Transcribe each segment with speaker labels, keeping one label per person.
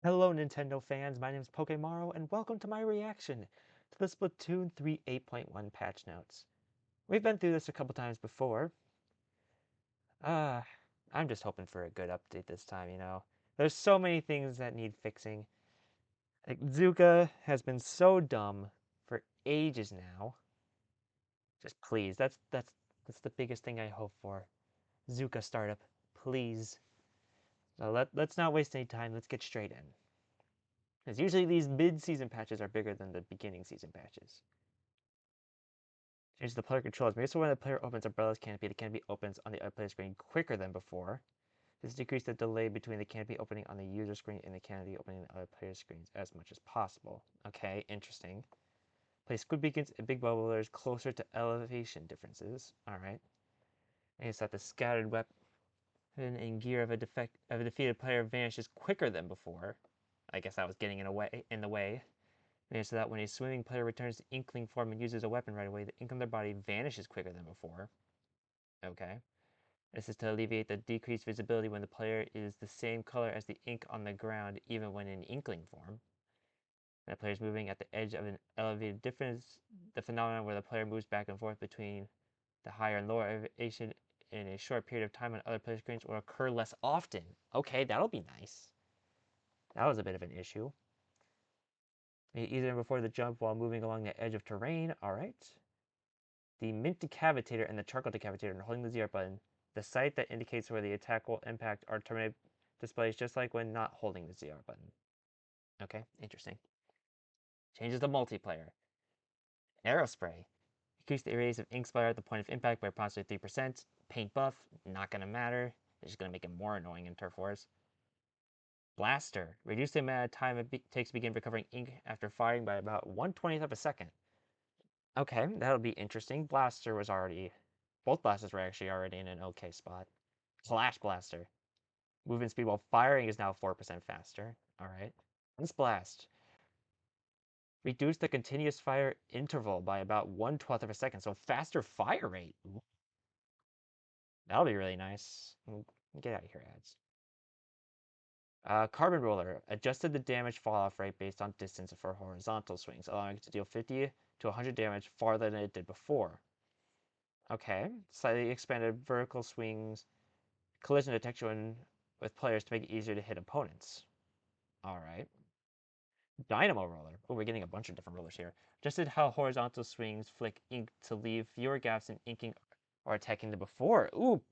Speaker 1: Hello Nintendo fans, my name is Pokemaro and welcome to my reaction to the Splatoon 3 8.1 patch notes. We've been through this a couple times before. Uh, I'm just hoping for a good update this time. There's so many things that need fixing. Like Zuka has been so dumb for ages now. Just please, that's the biggest thing I hope for. Zuka startup, please. So let's not waste any time, let's get straight in. Because usually these mid-season patches are bigger than the beginning season patches. Change the player controls. Maybe so when the player opens Umbrella's canopy, the canopy opens on the other player's screen quicker than before. This decreases the delay between the canopy opening on the user screen and the canopy opening on the other player's screens as much as possible. Okay, interesting. Place squid beacons and big bubblers closer to elevation differences. Alright. And it's that the scattered weapon and gear of a defeated player vanishes quicker than before. I guess that was getting in the way. And so that when a swimming player returns to Inkling form and uses a weapon right away, the ink on their body vanishes quicker than before. Okay. This is to alleviate the decreased visibility when the player is the same color as the ink on the ground, even when in Inkling form. When the player is moving at the edge of an elevated difference, the phenomenon where the player moves back and forth between the higher and lower elevation in a short period of time on other players' screens will occur less often. Okay, that'll be nice. That was a bit of an issue. Easier before the jump while moving along the edge of terrain. Alright. The mint decapitator and the charcoal decapitator are holding the ZR button. The sight that indicates where the attack will impact are terminated displays just like when not holding the ZR button. Okay, interesting. Changes the multiplayer. Aerospray. Increase the erase of ink splatter at the point of impact by approximately 3%. Paint buff, not gonna matter. It's just gonna make it more annoying in Turf Wars. Blaster. Reduce the amount of time it takes to begin recovering ink after firing by about 1/20th of a second. Okay, that'll be interesting. Both blasters were actually already in an okay spot. Flash Blaster. Movement speed while firing is now 4% faster. Alright. Lens Blast. Reduce the continuous fire interval by about 1/12 of a second, so faster fire rate. That'll be really nice. Get out of here, ads. Carbon Roller. Adjusted the damage fall-off rate based on distance for horizontal swings, allowing it to deal 50 to 100 damage farther than it did before. Okay. Slightly expanded vertical swings collision detection with players to make it easier to hit opponents. All right. Dynamo roller. Oh, we're getting a bunch of different rollers here. Adjusted how horizontal swings flick ink to leave fewer gaps in inking or attacking than before. Ooh,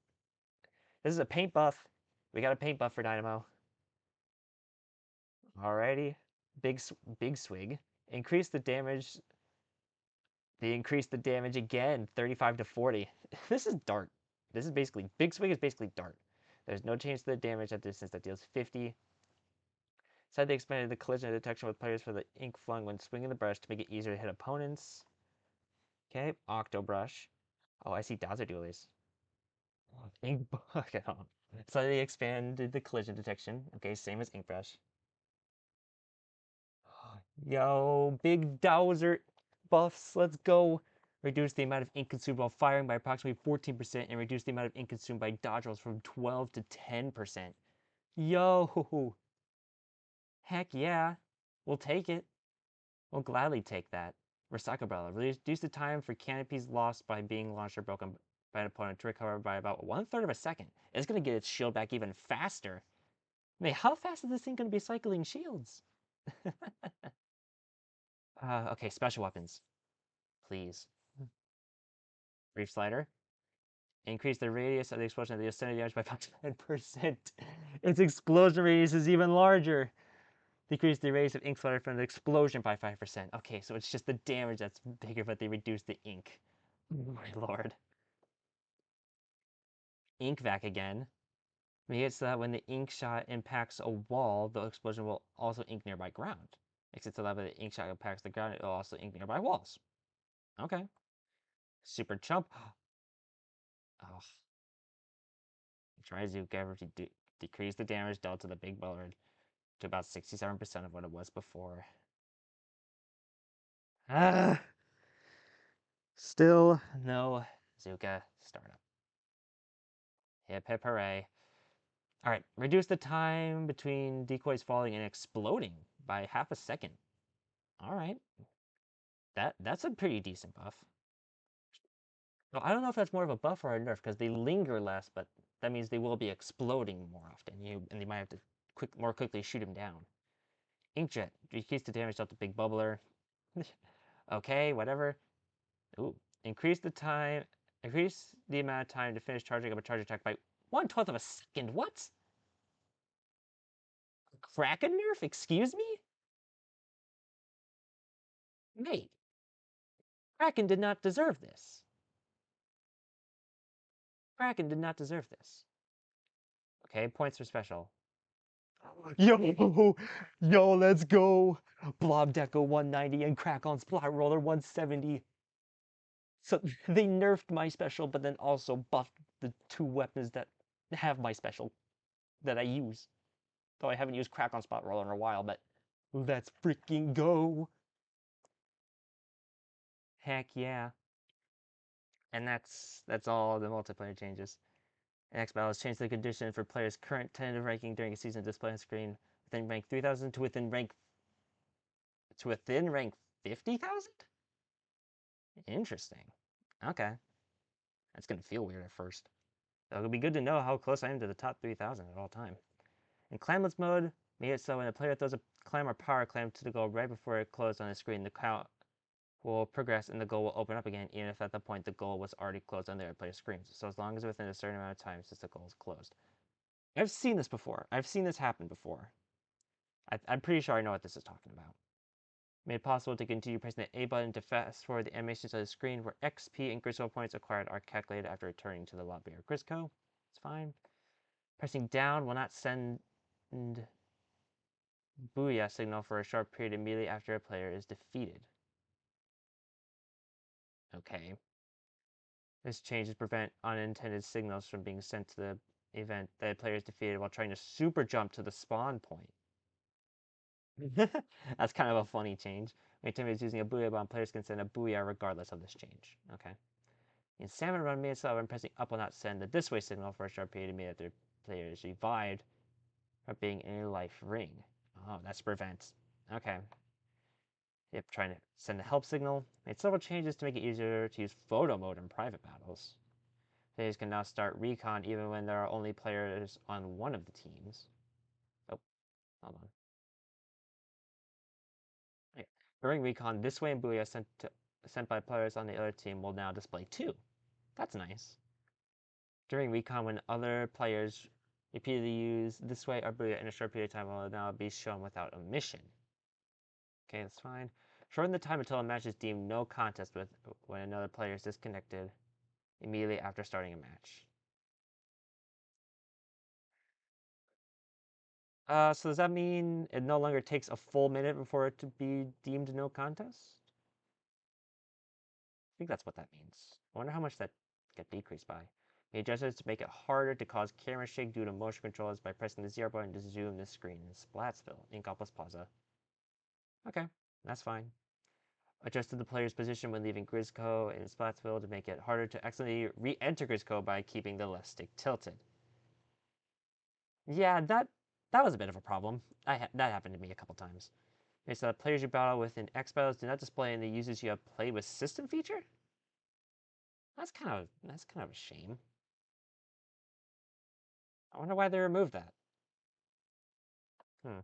Speaker 1: this is a paint buff. We got a paint buff for Dynamo. Alrighty. Big swig. Increase the damage. They increased the damage again, 35 to 40. This is dart. This is basically, big swig is basically dart. There's no change to the damage at distance that deals 50. Said they expanded the collision detection with players for the ink flung when swinging the brush to make it easier to hit opponents. Okay, Octo Brush. Oh, I see Dazzle Duelies. Ink Bucket on. So they expanded the collision detection. Okay, same as Ink Brush. Yo, big Dowser buffs. Let's go. Reduce the amount of ink consumed while firing by approximately 14% and reduce the amount of ink consumed by dodge rolls from 12 to 10%. Yo, heck yeah. We'll take it. We'll gladly take that. Recycle Umbrella. Reduce the time for canopies lost by being launched or broken by an opponent to recover by about 1/3 of a second. It's going to get its shield back even faster. Man, how fast is this thing going to be cycling shields? Okay, special weapons. Please. Reef Slider. Increase the radius of the explosion of the ascending damage by 10%. Its explosion radius is even larger. Decrease the radius of ink splatter from the explosion by 5%. Okay, so it's just the damage that's bigger, but they reduce the ink. Oh my lord. Ink vac again. Make it so that when the ink shot impacts a wall, the explosion will also ink nearby ground. Makes it so that when the ink shot impacts the ground, it will also ink nearby walls. Okay. Super chump. Oh. Try Zuka to decrease the damage dealt to the big bullard to about 67% of what it was before. Ah! Still no Zuka startup. Hip hip hooray. All right, reduce the time between decoys falling and exploding by half a second. All right, that's a pretty decent buff. Well, I don't know if that's more of a buff or a nerf because they linger less, but that means they will be exploding more often. And you might have to more quickly shoot him down. Inkjet decrease the damage dealt to big bubbler. Okay, whatever. Ooh, increase the amount of time to finish charging up a charge attack by 1/12 of a second. What? Kraken nerf? Excuse me? Mate, Kraken did not deserve this. Kraken did not deserve this. Okay, points for special. Yo, let's go. Blob Deco 190 and Crack on Splat Roller 170. So they nerfed my special, but then also buffed the two weapons that have my special that I use. Though I haven't used Crack on Splat Roller in a while, but let's freaking go. Heck yeah. And that's all the multiplayer changes. X Battle has changed the condition for players' current tentative ranking during a season display on screen within rank 3,000 to within rank 50,000? Interesting. Okay. That's gonna feel weird at first. So it'll be good to know how close I am to the top 3,000 at all time. In clamless mode, made it so when a player throws a clam or power clam to the goal right before it closed on the screen, the count will progress and the goal will open up again, even if at that point the goal was already closed on the other player's screen. So as long as within a certain amount of time since the goal is closed. I've seen this before. I've seen this happen before. I'm pretty sure I know what this is talking about. Made it possible to continue pressing the A button to fast forward the animations of the screen where XP and Grisco points acquired are calculated after returning to the lobby or Grisco. It's fine. Pressing down will not send Booyah signal for a short period immediately after a player is defeated. Okay. This change to prevent unintended signals from being sent to the event that a player is defeated while trying to super jump to the spawn point. That's kind of a funny change. When a team is using a Booyah bomb, players can send a Booyah regardless of this change. Okay. In Salmon Run, made so when pressing up will not send the this way signal for a short period immediately after the player is revived from being in a life ring. Oh, that's prevent. Okay. Yep, trying to send a help signal. Made several changes to make it easier to use photo mode in private battles. Players can now start recon even when there are only players on one of the teams. Oh, hold on. Right. During recon, this way and Booyah sent by players on the other team will now display too. That's nice. During recon, when other players repeatedly use this way or Booyah in a short period of time, will now be shown without omission. Okay, that's fine. Shorten the time until a match is deemed no contest with when another player is disconnected immediately after starting a match. So does that mean it no longer takes a full minute before it to be deemed no contest? I think that's what that means. I wonder how much that got decreased by. He adjusted to make it harder to cause camera shake due to motion controls by pressing the 0 button to zoom the screen in Splatsville, Ink Plus Plaza. Okay, that's fine. Adjusted the player's position when leaving Grisco in Splatsville to make it harder to accidentally re-enter Grisco by keeping the left stick tilted. Yeah, that was a bit of a problem. That happened to me a couple times. Okay, so the players you battle with in X battles do not display in the users you have played with system feature? That's kind of a shame. I wonder why they removed that. Hmm.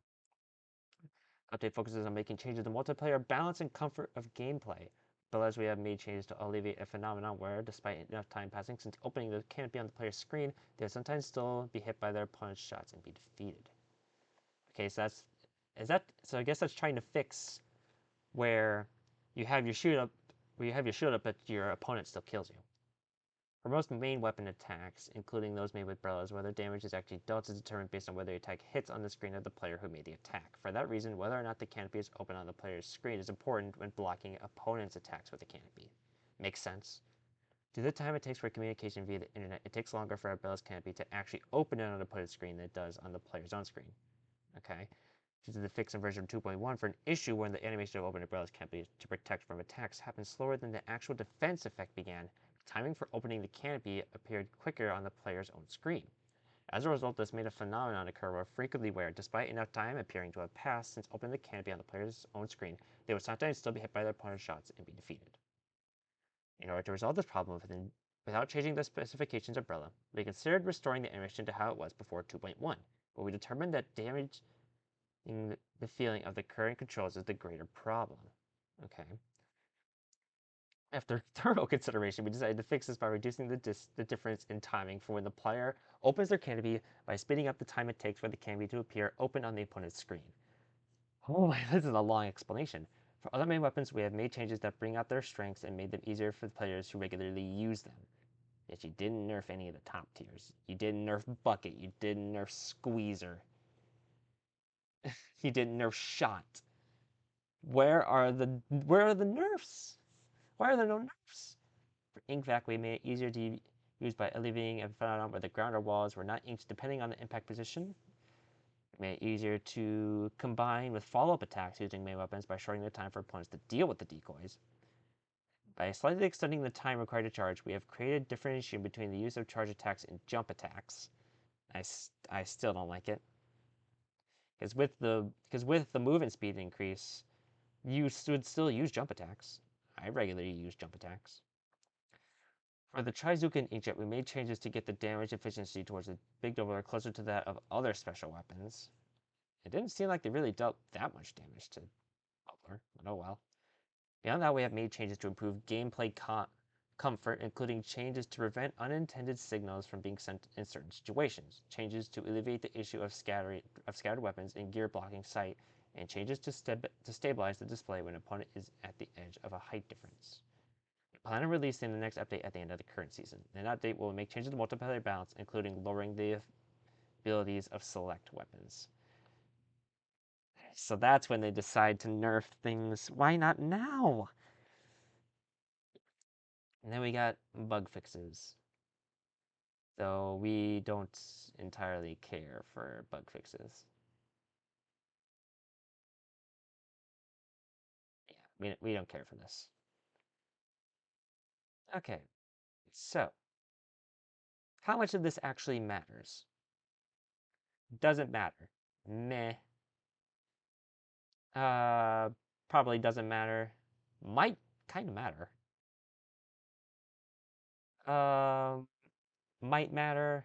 Speaker 1: Update focuses on making changes to multiplayer balance and comfort of gameplay. But as we have made changes to alleviate a phenomenon where, despite enough time passing since opening the canopy on the player's screen, they will sometimes still be hit by their opponent's shots and be defeated. Okay, so so I guess that's trying to fix where you have your shield up, but your opponent still kills you. For most main weapon attacks, including those made with umbrellas, whether damage is actually dealt is determined based on whether the attack hits on the screen of the player who made the attack. For that reason, whether or not the canopy is open on the player's screen is important when blocking opponents' attacks with the canopy. Makes sense. Due to the time it takes for communication via the internet, it takes longer for Umbrella's canopy to actually open it on the opponent's screen than it does on the player's own screen. Okay? Due to the fix in version 2.1, for an issue when the animation of open Umbrella's canopy to protect from attacks happened slower than the actual defense effect began, timing for opening the canopy appeared quicker on the player's own screen. As a result, this made a phenomenon occur frequently where, despite enough time appearing to have passed since opening the canopy on the player's own screen, they would sometimes still be hit by their opponent's shots and be defeated. In order to resolve this problem without changing the specifications umbrella, we considered restoring the animation to how it was before 2.1, but we determined that damaging the feeling of the current controls is the greater problem. Okay. After thorough consideration, we decided to fix this by reducing the difference in timing for when the player opens their canopy by speeding up the time it takes for the canopy to appear open on the opponent's screen. Oh, this is a long explanation. For other main weapons, we have made changes that bring out their strengths and made them easier for the players who regularly use them. Yet you didn't nerf any of the top tiers. You didn't nerf Bucket. You didn't nerf Squeezer. You didn't nerf Shot. Where are the nerfs? Why are there no nerfs? For ink vac, we made it easier to use by alleviating a phenomenon where the ground or walls were not inked depending on the impact position. We made it easier to combine with follow-up attacks using main weapons by shortening the time for opponents to deal with the decoys. By slightly extending the time required to charge, we have created differentiation between the use of charge attacks and jump attacks. I still don't like it. Because with the movement speed increase, you would still use jump attacks. I regularly use jump attacks. For the Trizuka Inkjet, we made changes to get the damage efficiency towards the big doubler closer to that of other special weapons. It didn't seem like they really dealt that much damage to doubler, but oh well. Beyond that, we have made changes to improve gameplay comfort, including changes to prevent unintended signals from being sent in certain situations, changes to alleviate the issue of scattered weapons in gear blocking sight, and changes to stabilize the display when an opponent is at the edge of a height difference. We plan on releasing the next update at the end of the current season. In that update, we'll make changes to multiplayer balance, including lowering the abilities of select weapons. So that's when they decide to nerf things. Why not now? And then we got bug fixes. Though we don't entirely care for bug fixes. Yeah, we don't care for this. Okay, so how much of this actually matters? Doesn't matter. Meh. Probably doesn't matter. Might kind of matter. Um, might matter.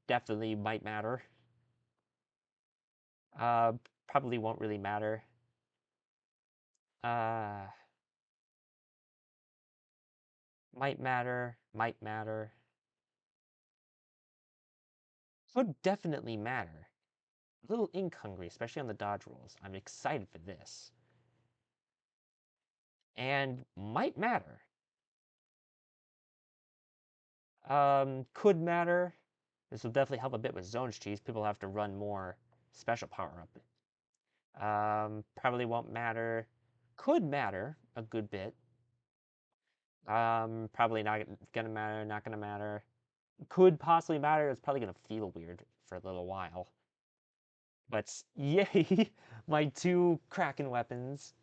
Speaker 1: Definitely might matter. Uh, probably won't really matter. Uh, might matter. Might matter. Would definitely matter. A little ink hungry, especially on the dodge rolls. I'm excited for this. And might matter. Could matter. This will definitely help a bit with zones cheese. People have to run more special power up. Probably won't matter. Could matter a good bit. Probably not gonna matter, not gonna matter. Could possibly matter. It's probably gonna feel weird for a little while. But yay, my two Kraken weapons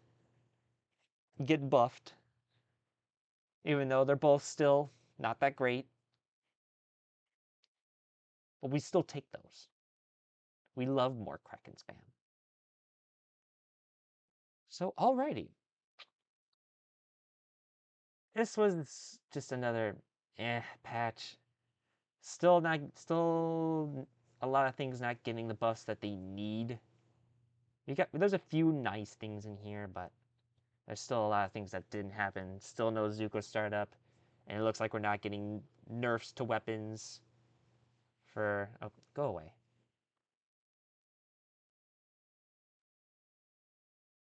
Speaker 1: get buffed. Even though they're both still not that great. But we still take those. We love more Kraken spam. So alrighty. This was just another patch. Still a lot of things not getting the buffs that they need. There's a few nice things in here, but there's still a lot of things that didn't happen. Still no Zuko startup, and it looks like we're not getting nerfs to weapons for go away.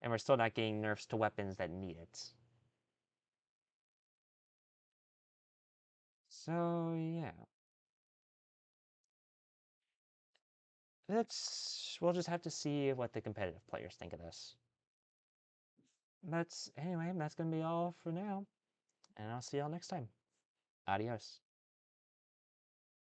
Speaker 1: And we're still not getting nerfs to weapons that need it. So yeah. We'll just have to see what the competitive players think of this. That's gonna be all for now, and I'll see y'all next time. Adios.